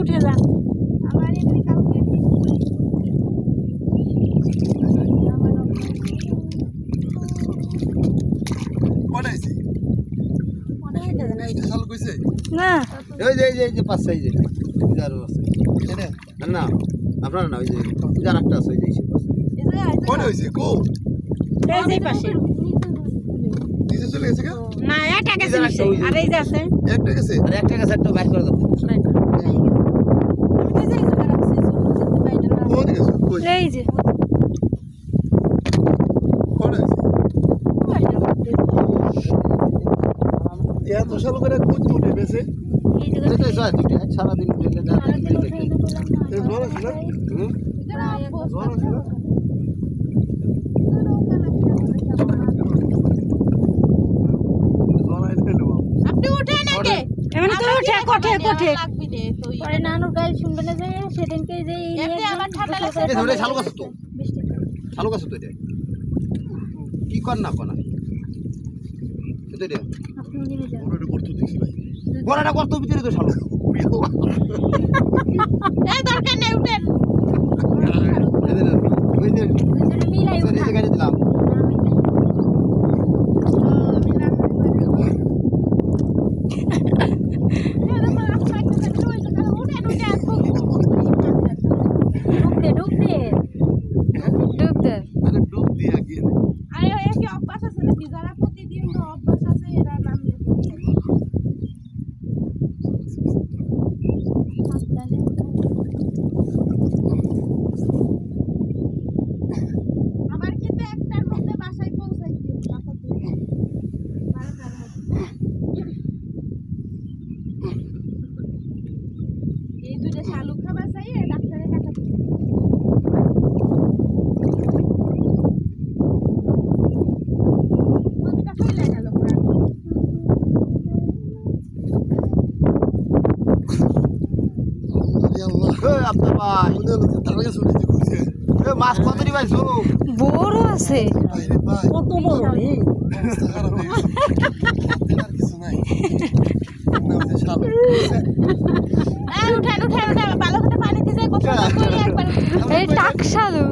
উঠে যা আমার এখানে কাউকে পড়াইছি শাল কইছে না এই যে পাঁচ সাইজে যার আছে এটা না আপনারা না ওই যে যার একটা আছে ওই যে পড়ে হইছে কো এই যে পাশে নিচে চলে গেছে কা না একটা গেছে নিচে আর এই যে আছে একটা গেছে আর একটা কাছে একটা বাইর করে দাও কোন গেছে কই এই যে পড়ে হইছে এত শাল করে কত উঠে গেছে এই যে এটা যায় দুইটা সারা দিন উঠে যা এই জ্বর আছে না জ্বর আছে না জ্বর আইতে নেব আপনি উঠেন আগে এমন তো উঠে কোঠে কোঠে পরে নানুর গাল শুনবে না যে সেদিনকে যে এমনি আমার ঠান্ডা লাগছে এই ধরে শালু গাছ তো শালু গাছ তো এটা কি কর না কোনা এটা দে আপনি নিয়ে যান ওরে করতে দেখি ভাই বড়টা কত ভিতরে তো শালু এই দরকার নেই উঠেন এদের ওই যে দুজনে মিলাই এই যে গাড়ি দিলাম আরে ডুব দিয়া গিয়ে এই দুটো শালু খাবার চাই ডাক্তারের টাকা আরে আল্লাহ এই আপনার ভাই তার কাছে শুনেছি কইছে এই মাছ কত নি ভাই শুনো বড় আছে আরে ভাই কত বড় রে অবস্থা খারাপ হয়ে গেছে আর কিছু নাই না ওই যে শাল উঠেন উঠেন উঠেন ভালো করে পানিতে যাই কত করে একবার এই টাক শালু